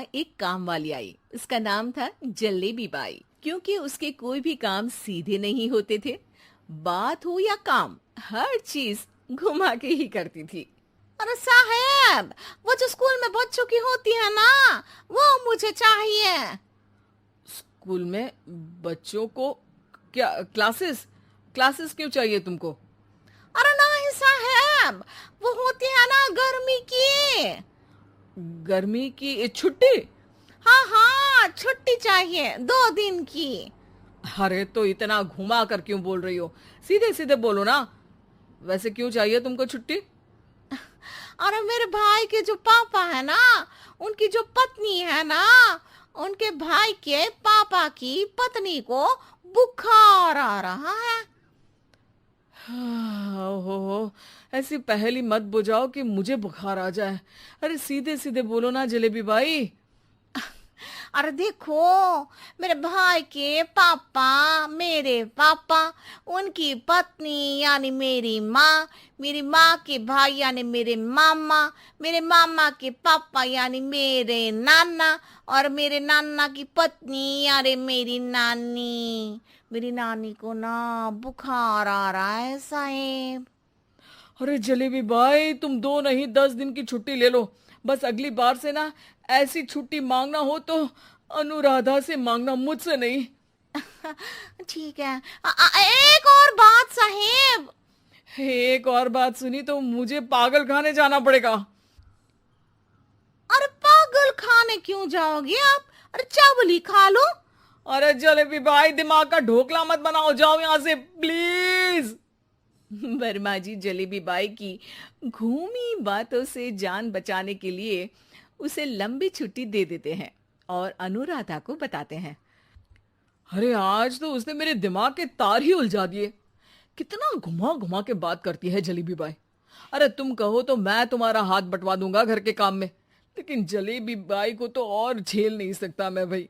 यहाँ एक काम वाली आई। उसका नाम था जलेबी बाई। क्योंकि उसके कोई भी काम सीधे नहीं होते थे, बात हो या काम, हर चीज घुमा के ही करती थी। अरे साहब, वो जो स्कूल में बच्चों की होती है ना, वो मुझे चाहिए। स्कूल में बच्चों को क्या क्लासेस क्लासेस क्यों चाहिए तुमको? अरे नहीं साहब, वो होती है ना गर्मी की। गर्मी की छुट्टी? हाँ हाँ, छुट्टी चाहिए 2 दिन की। अरे तो इतना घुमा कर क्यों बोल रही हो? सीधे सीधे बोलो ना। वैसे क्यों चाहिए तुमको छुट्टी? अरे मेरे भाई के जो पापा है ना, उनकी जो पत्नी है ना, उनके भाई के पापा की पत्नी को बुखार आ रहा है। ओहो, ऐसी पहेली मत बुझाओ कि मुझे बुखार आ जाए। अरे सीधे सीधे बोलो ना जलेबी भाई। अरे देखो, मेरे भाई के पापा, मेरे पापा, उनकी पत्नी यानी मेरी माँ के भाई यानी मेरे मामा के पापा यानी मेरे नाना, और मेरे नाना की पत्नी यानी मेरी नानी को ना बुखार आ रहा है साहेब। अरे जलेबी भाई, तुम 2 नहीं 10 दिन की छुट्टी ले लो। बस अगली बार से ना ऐसी छुट्टी मांगना हो तो अनुराधा से मांगना, मुझसे नहीं। ठीक है। एक और बात साहेब। एक और बात सुनी तो मुझे पागल खाने जाना पड़ेगा। अरे पागल खाने क्यों जाओगे आप? अरे चावल ही खा लो। अरे जलेबी भाई, दिमाग का ढोकला मत बनाओ, जाओ यहाँ से प्लीज। वर्मा जी जलेबी बाई की घूमी बातों से जान बचाने के लिए उसे लंबी छुट्टी दे देते हैं और अनुराधा को बताते हैं। अरे आज तो उसने मेरे दिमाग के तार ही उलझा दिए। कितना घुमा घुमा के बात करती है जलेबी बाई। अरे तुम कहो तो मैं तुम्हारा हाथ बंटवा दूंगा घर के काम में, लेकिन जलेबी बाई को तो और झेल नहीं सकता मैं भाई।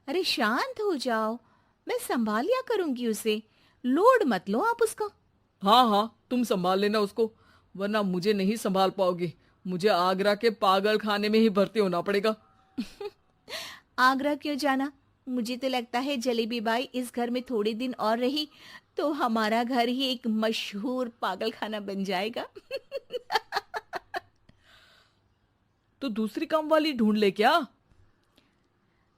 अरे शांत हो जाओ, मैं संभाल लिया करूंगी उसे, लोड मत लो आप उसका। हाँ हाँ, तुम संभाल लेना उसको, वरना मुझे नहीं संभाल पाओगे। मुझे आगरा के पागल खाने में ही भर्ती होना पड़ेगा। आगरा क्यों जाना? मुझे तो लगता है जलेबी बाई इस घर में थोड़े दिन और रही तो हमारा घर ही एक मशहूर पागल खाना बन जाएगा। तो दूसरी काम वाली ढूंढ ले क्या?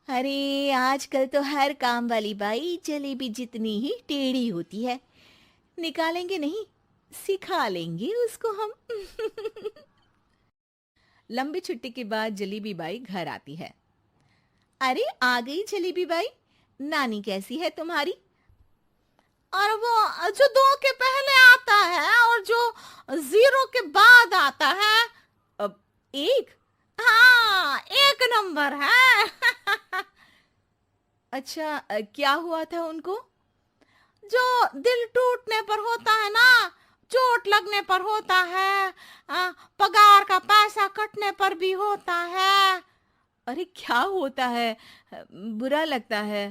अरे आजकल तो हर काम वाली बाई जलेबी जितनी ही टेढ़ी होती है। निकालेंगे नहीं, सिखा लेंगे उसको हम। लंबी छुट्टी के बाद जलेबी बाई घर आती है। अरे आ गई जलेबी बाई, नानी कैसी है तुम्हारी? और वो जो 2 के पहले आता है और जो 0 के बाद आता है। अब एक? हाँ, 1 नंबर है। अच्छा, क्या हुआ था उनको? जो दिल टूटने पर होता है ना, चोट लगने पर होता है, पगार का पैसा कटने पर भी होता है। अरे क्या होता है? बुरा लगता है?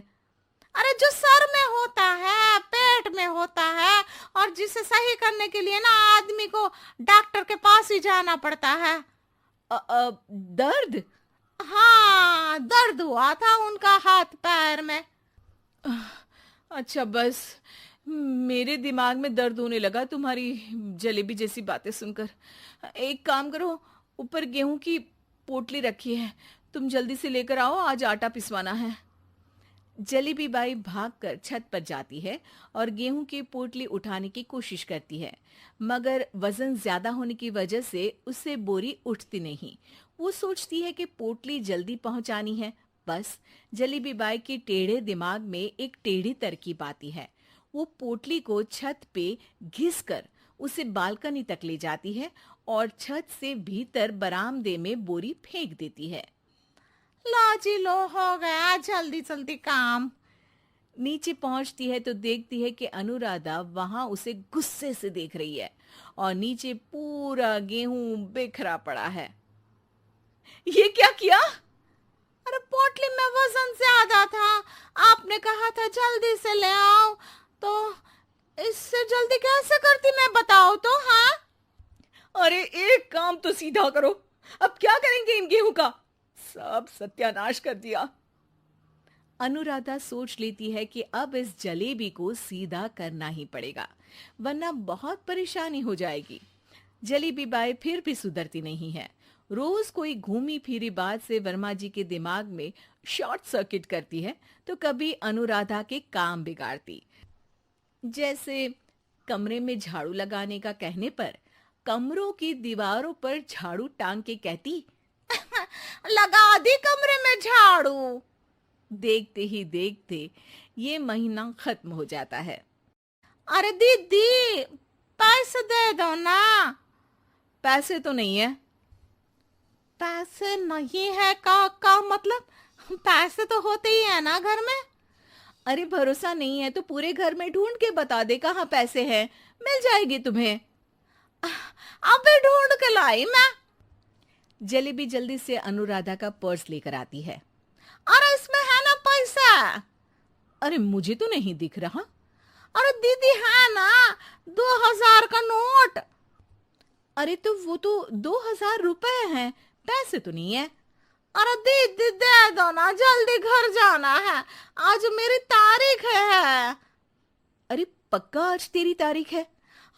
अरे जो सर में होता है, पेट में होता है, और जिसे सही करने के लिए ना आदमी को डॉक्टर के पास ही जाना पड़ता है। दर्द? हाँ, दर्द हुआ था उनका हाथ पैर में। अच्छा बस, मेरे दिमाग में दर्द होने लगा तुम्हारी जलेबी जैसी बातें सुनकर। एक काम करो, ऊपर गेहूं की पोटली रखी है, तुम जल्दी से लेकर आओ, आज आटा पिसवाना है। जलेबी बाई भागकर छत पर जाती है और गेहूं की पोटली उठाने की कोशिश करती है, मगर वजन ज्यादा होने की वजह से उससे बोरी उठती नहीं। वो सोचती है कि पोटली जल्दी पहुंचानी है। बस जलेबी बाई के टेढ़े दिमाग में एक टेढ़ी तरकीब आती है। वो पोटली को छत पे घिसकर उसे बालकनी तक ले जाती है और छत से भीतर बरामदे में बोरी फेंक देती है। लो जी लो, हो गया जल्दी जल्दी काम। नीचे पहुंचती है तो देखती है कि अनुराधा वहां उसे गुस्से से देख रही है और नीचे पूरा गेहूं बिखरा पड़ा है। ये क्या किया? अरे पोटली में वजन ज्यादा था, आपने कहा था जल्दी से ले आओ, तो इससे जल्दी कैसे करती मैं बताओ तो। हाँ, अरे एक काम तो सीधा करो, अब क्या करेंगे इन गेहूं का? सब सत्यानाश कर दिया। अनुराधा सोच लेती है कि अब इस जलेबी को सीधा करना ही पड़ेगा, वरना बहुत परेशानी हो जाएगी। जलेबी बाई फिर भी सुधरती नहीं है। रोज कोई घूमी फिरी बात से वर्मा जी के दिमाग में शॉर्ट सर्किट करती है, तो कभी अनुराधा के काम बिगाड़ती। जैसे कमरे में झाड़ू लगाने का कहने पर कमरों की दीवारों पर झाड़ू टांग के कहती, लगा दी कमरे में झाड़ू। देखते ही देखते ये महीना खत्म हो जाता है। अरे दीदी, पैसे दे दो ना। पैसे तो नहीं है। पैसे नहीं है का मतलब? पैसे तो होते ही है ना घर में। अरे भरोसा नहीं है तो पूरे घर में ढूंढ के बता दे कहाँ पैसे हैं, मिल जाएगी तुम्हें। अबे ढूंढ के लाई मैं। जलेबी जल्दी से अनुराधा का पर्स लेकर आती है। अरे इसमें है ना पैसा। अरे मुझे तो नहीं दिख रहा। अरे दीदी है ना, 2000 का नोट। अरे तो वो तो 2000 रुपए हैं, पैसे तो नहीं है। अरे दीदी दे दो ना, जल्दी घर जाना है, आज मेरी तारीख है। अरे पक्का आज तेरी तारीख है?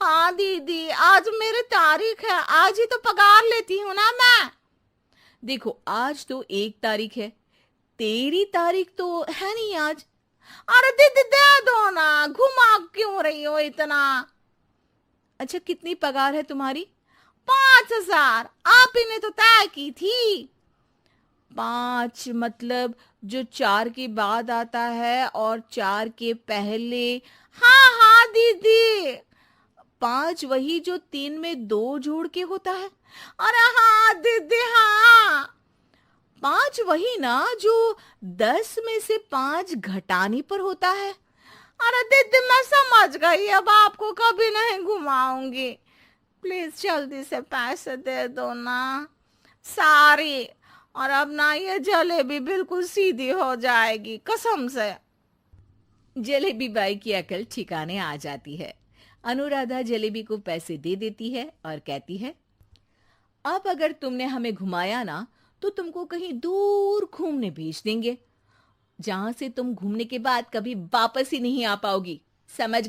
हाँ दीदी, आज मेरी तारीख है, आज ही तो पगार लेती हूँ ना मैं। देखो आज तो 1 तारीख है, तेरी तारीख तो है नहीं आज। अरे दीदी दे दो ना, घुमा क्यों रही हो इतना? अच्छा कितनी पगार है तुम्हारी? 5000, आप ही ने तो तय की थी। 5 मतलब जो 4 के बाद आता है और 4 के पहले। हाँ हाँ दीदी। 5 वही जो 3 में 2 जोड़ के होता है। अरे हाँ दीदी हाँ। 5 वही ना जो 10 में से 5 घटाने पर होता है। अरे दीदी मैं समझ गई, अब आपको कभी नहीं घुमाऊंगी। प्लीज जल्दी से पैसे दे दो ना, सारी। और अब ना ये जलेबी बिल्कुल सीधी हो जाएगी कसम से। जलेबी बाई की अकल ठिकाने आ जाती है। अनुराधा जलेबी को पैसे दे देती है और कहती है, अब अगर तुमने हमें घुमाया ना तो तुमको कहीं दूर घूमने भेज देंगे, जहां से तुम घूमने के बाद कभी वापस ही नहीं आ पाओगी, समझ